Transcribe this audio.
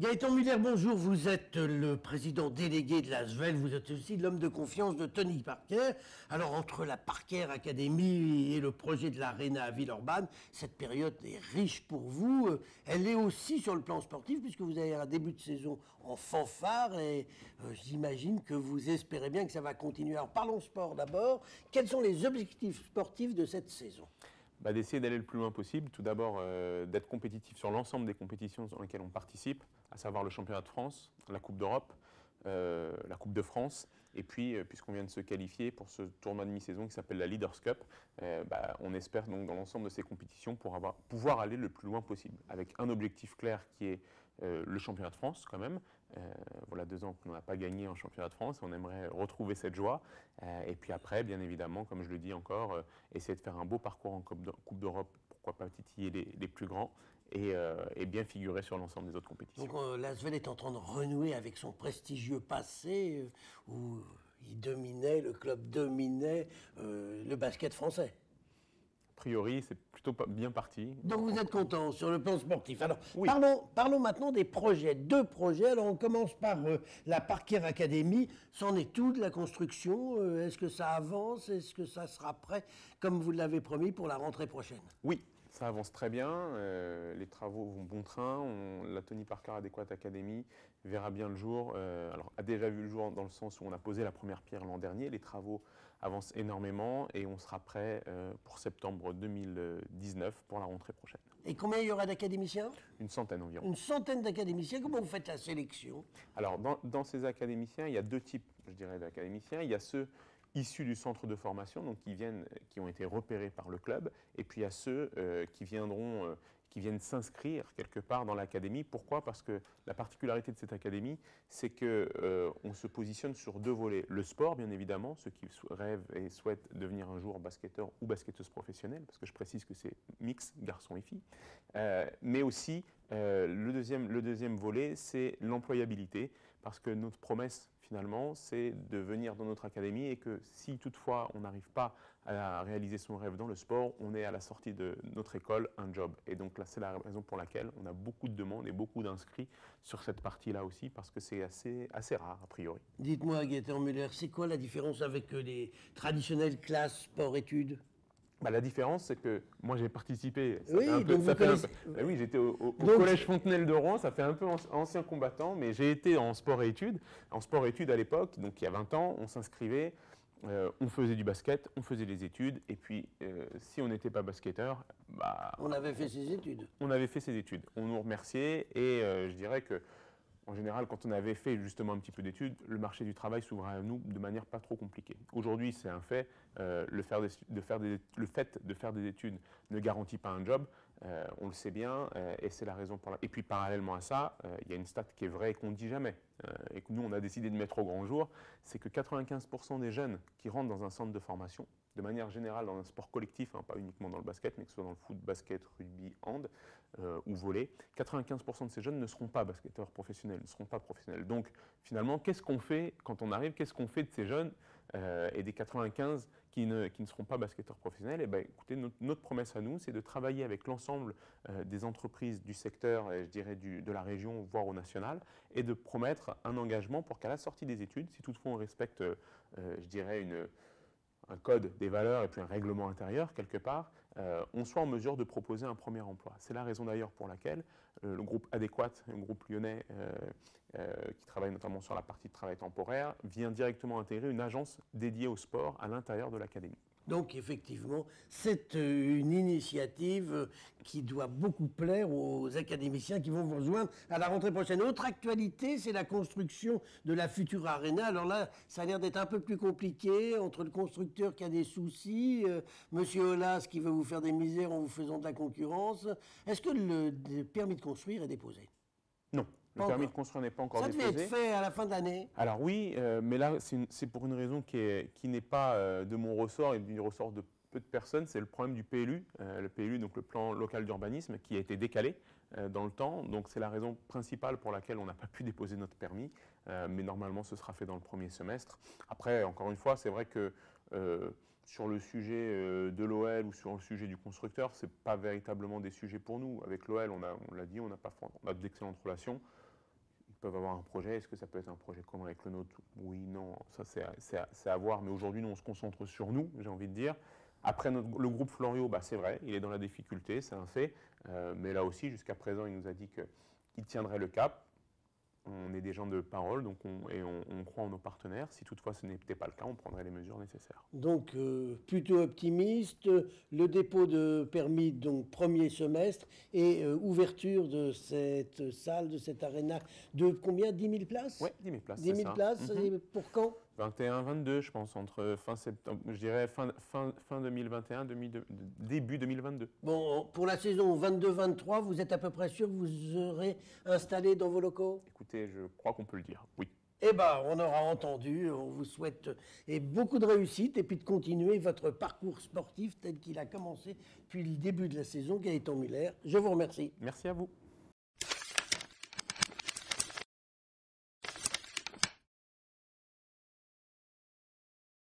Gaëtan Muller, bonjour. Vous êtes le président délégué de l'ASVEL. Vous êtes aussi l'homme de confiance de Tony Parker. Alors, entre la Parker Academy et le projet de l'Arena à Villeurbanne, cette période est riche pour vous. Elle est aussi sur le plan sportif, puisque vous avez un début de saison en fanfare et j'imagine que vous espérez bien que ça va continuer. Alors, parlons sport d'abord. Quels sont les objectifs sportifs de cette saison ? D'essayer d'aller le plus loin possible. Tout d'abord, d'être compétitif sur l'ensemble des compétitions dans lesquelles on participe, à savoir le championnat de France, la Coupe d'Europe, la Coupe de France. Et puis, puisqu'on vient de se qualifier pour ce tournoi de mi-saison qui s'appelle la Leaders Cup, on espère donc dans l'ensemble de ces compétitions pouvoir aller le plus loin possible, avec un objectif clair qui est le championnat de France quand même. Voilà 2 ans qu'on n'a pas gagné en championnat de France, on aimerait retrouver cette joie. Et puis après, bien évidemment, comme je le dis encore, essayer de faire un beau parcours en Coupe d'Europe, pourquoi pas titiller les plus grands, et bien figurer sur l'ensemble des autres compétitions. Donc l'ASVEL est en train de renouer avec son prestigieux passé où le club dominait le basket français. A priori, c'est plutôt bien parti. Donc vous êtes content sur le plan sportif. Alors Oui. parlons maintenant des projets. 2 projets. Alors on commence par la Parker Academy. C'en est tout de la construction. Est-ce que ça avance? Est-ce que ça sera prêt comme vous l'avez promis pour la rentrée prochaine? Oui, ça avance très bien. Les travaux vont bon train. La Tony Parker Adequate Academy verra bien le jour. Alors, a déjà vu le jour dans le sens où on a posé la première pierre l'an dernier. Les travaux avancent énormément et on sera prêt pour septembre 2019 pour la rentrée prochaine. Et combien il y aura d'académiciens? Une centaine environ. Une centaine d'académiciens. Comment vous faites la sélection? Alors, dans ces académiciens, il y a 2 types, je dirais, d'académiciens. Il y a ceux issus du centre de formation, donc qui ont été repérés par le club, et puis il y a ceux qui viennent s'inscrire quelque part dans l'académie. Pourquoi? Parce que la particularité de cette académie, c'est qu'on se positionne sur 2 volets. Le sport, bien évidemment, ceux qui rêvent et souhaitent devenir un jour basketteur ou basketteuse professionnelle, parce que je précise que c'est mix, garçons et filles, mais aussi le deuxième volet, c'est l'employabilité, parce que notre promesse, finalement, c'est de venir dans notre académie et que si toutefois on n'arrive pas à réaliser son rêve dans le sport, on est à la sortie de notre école un job. Et donc là, c'est la raison pour laquelle on a beaucoup de demandes et beaucoup d'inscrits sur cette partie-là aussi, parce que c'est assez rare, a priori. Dites-moi, Gaëtan Muller, c'est quoi la différence avec les traditionnelles classes sport-études? La différence, c'est que moi j'ai participé. Oui, donc vous connaissez. Oui, j'étais au collège Fontenelle de Rouen, ça fait un peu ancien combattant, mais j'ai été en sport et études. En sport et études à l'époque, donc il y a 20 ans, on s'inscrivait, on faisait du basket, on faisait les études, et puis si on n'était pas basketteur, on avait fait ses études. On avait fait ses études. On nous remerciait, et je dirais que en général, quand on avait fait justement un petit peu d'études, le marché du travail s'ouvrait à nous de manière pas trop compliquée. Aujourd'hui, c'est un fait. Le fait de faire des études ne garantit pas un job. On le sait bien, et c'est la raison pour laquelle. Et puis parallèlement à ça, il y a une stat qui est vraie et qu'on ne dit jamais, et que nous on a décidé de mettre au grand jour, c'est que 95% des jeunes qui rentrent dans un centre de formation, de manière générale dans un sport collectif, pas uniquement dans le basket, mais que ce soit dans le foot, basket, rugby, hand ou volley, 95% de ces jeunes ne seront pas basketteurs professionnels, ne seront pas professionnels. Donc finalement, qu'est-ce qu'on fait quand on arrive? Qu'est-ce qu'on fait de ces jeunes et des 95 qui ne seront pas basketteurs professionnels? Écoutez, notre promesse à nous, c'est de travailler avec l'ensemble des entreprises du secteur, et je dirais de la région, voire au national, et de promettre un engagement pour qu'à la sortie des études, si toutefois on respecte, je dirais, un code des valeurs et puis un règlement intérieur quelque part, on soit en mesure de proposer un premier emploi. C'est la raison d'ailleurs pour laquelle le groupe Adéquate, un groupe lyonnais qui travaille notamment sur la partie de travail temporaire, vient directement intégrer une agence dédiée au sport à l'intérieur de l'académie. Donc effectivement, c'est une initiative qui doit beaucoup plaire aux académiciens qui vont vous rejoindre à la rentrée prochaine. Autre actualité, c'est la construction de la future Arena. Alors là, ça a l'air d'être un peu plus compliqué entre le constructeur qui a des soucis, Monsieur Aulas qui veut vous faire des misères en vous faisant de la concurrence. Est-ce que le permis de construire est déposé? Non. Le permis de construire n'est pas encore déposé. Ça devait être fait à la fin de l'année. Alors oui, mais là, c'est pour une raison qui n'est pas de mon ressort et du ressort de peu de personnes. C'est le problème du PLU. Le PLU, donc le plan local d'urbanisme, qui a été décalé dans le temps. Donc c'est la raison principale pour laquelle on n'a pas pu déposer notre permis. Mais normalement, ce sera fait dans le premier semestre. Après, encore une fois, c'est vrai que sur le sujet de l'OL ou sur le sujet du constructeur, ce n'est pas véritablement des sujets pour nous. Avec l'OL, on l'a dit, on a d'excellentes relations. peuvent avoir un projet. Est-ce que ça peut être un projet commun avec le nôtre? Oui, non, ça c'est à voir. Mais aujourd'hui, nous, on se concentre sur nous, j'ai envie de dire. Après, le groupe Florio, bah, c'est vrai, il est dans la difficulté, c'est un fait. Mais là aussi, jusqu'à présent, il nous a dit qu'il tiendrait le cap. On est des gens de parole, donc on croit en nos partenaires. Si toutefois ce n'était pas le cas, on prendrait les mesures nécessaires. Donc, plutôt optimiste, le dépôt de permis, donc premier semestre, et ouverture de cette salle, de cette aréna, de combien? 10 000 places? Oui, 10 000 places, 10 000 places, et pour quand? 21, 22, je pense, entre fin septembre, je dirais fin 2021, début 2022. Bon, pour la saison 22-23, vous êtes à peu près sûr que vous serez installé dans vos locaux? Écoutez, je crois qu'on peut le dire, oui. Eh bien, on aura entendu, on vous souhaite beaucoup de réussite et puis de continuer votre parcours sportif tel qu'il a commencé depuis le début de la saison, Gaëtan Muller. Je vous remercie. Merci à vous.